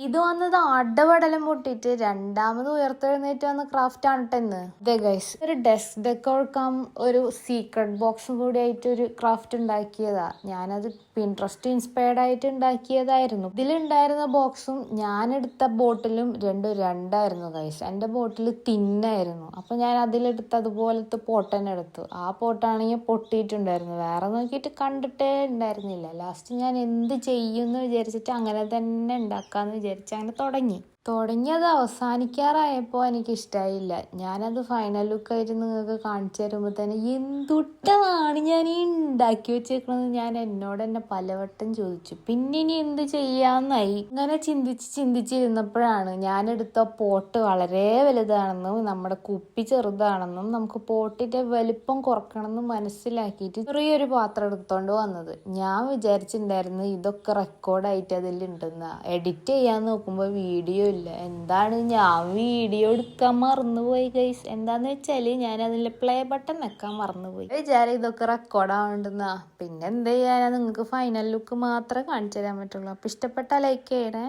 ഇത് വന്നത് അടപടലം പൊട്ടിയിട്ട് രണ്ടാമത് ഉയർത്തെഴുന്നേറ്റ് വന്ന ക്രാഫ്റ്റ് ആണ് ഇന്ന്. ഇതേ ഗൈസ്, ഒരു ഡെസ്ക് ഡെക്കോർ കം ഒരു സീക്രട്ട് ബോക്സും കൂടി ആയിട്ട് ഒരു ക്രാഫ്റ്റ് ഉണ്ടാക്കിയതാ. ഞാനത് പിൻട്രസ്റ്റ് ഇൻസ്പയർഡ് ആയിട്ട് ഉണ്ടാക്കിയതായിരുന്നു. ഇതിലുണ്ടായിരുന്ന ബോക്സും ഞാനെടുത്ത ബോട്ടിലും രണ്ടായിരുന്നു ഗൈസ്. എൻ്റെ ബോട്ടിൽ തിന്നായിരുന്നു. അപ്പൊ ഞാൻ അതിലെടുത്ത് അതുപോലത്തെ പോട്ട് തന്നെ എടുത്തു. ആ പോട്ടാണെങ്കിൽ പൊട്ടിയിട്ടുണ്ടായിരുന്നു. വേറെ നോക്കിയിട്ട് കണ്ടിട്ടേ ഉണ്ടായിരുന്നില്ല. ലാസ്റ്റ് ഞാൻ എന്ത് ചെയ്യുമെന്ന് വിചാരിച്ചിട്ട് അങ്ങനെ തന്നെ ഉണ്ടാക്കാന്ന് വിചാരിച്ചു അങ്ങനെ തുടങ്ങിയത് അവസാനിക്കാറായപ്പോൾ എനിക്ക് ഇഷ്ടമായില്ല. ഞാനത് ഫൈനൽ ലുക്കായിട്ട് നിങ്ങൾക്ക് കാണിച്ചു തരുമ്പോൾ തന്നെ എന്തുട്ടതാണ് ഞാൻ ഈ ഉണ്ടാക്കി വെച്ചേക്കണെന്ന് ഞാൻ എന്നോട് തന്നെ പലവട്ടം ചോദിച്ചു. പിന്നെ ഇനി എന്ത് ചെയ്യാന്നായി. ഇങ്ങനെ ചിന്തിച്ചിരുന്നപ്പോഴാണ് ഞാനെടുത്ത പോട്ട് വളരെ വലുതാണെന്നും നമ്മുടെ കുപ്പി ചെറുതാണെന്നും നമുക്ക് പോട്ടിന്റെ വലിപ്പം കുറക്കണമെന്നും മനസ്സിലാക്കിയിട്ട് ചെറിയൊരു പാത്രം എടുത്തോണ്ട് വന്നത്. ഞാൻ വിചാരിച്ചിട്ടുണ്ടായിരുന്നു ഇതൊക്കെ റെക്കോർഡായിട്ട് അതിലുണ്ടെന്ന്. എഡിറ്റ് ചെയ്യാൻ നോക്കുമ്പോൾ വീഡിയോ ഇല്ല. എന്താണ്, ഞാൻ വീഡിയോ എടുക്കാൻ മറന്നുപോയി ഗൈസ്. എന്താന്ന് വെച്ചാല് ഞാൻ അതിലെ പ്ലേ ബട്ടൺ വെക്കാൻ മറന്നുപോയി. വിചാരം ഇതൊക്കെ റെക്കോർഡാവണ്ടെന്നാ. പിന്നെ എന്ത് ചെയ്യാനാ, നിങ്ങൾക്ക് ഫൈനൽ ലുക്ക് മാത്രമേ കാണിച്ചു തരാൻ പറ്റുള്ളൂ. അപ്പൊ ഇഷ്ടപ്പെട്ട ലൈക്ക് ചെയ്യണേ.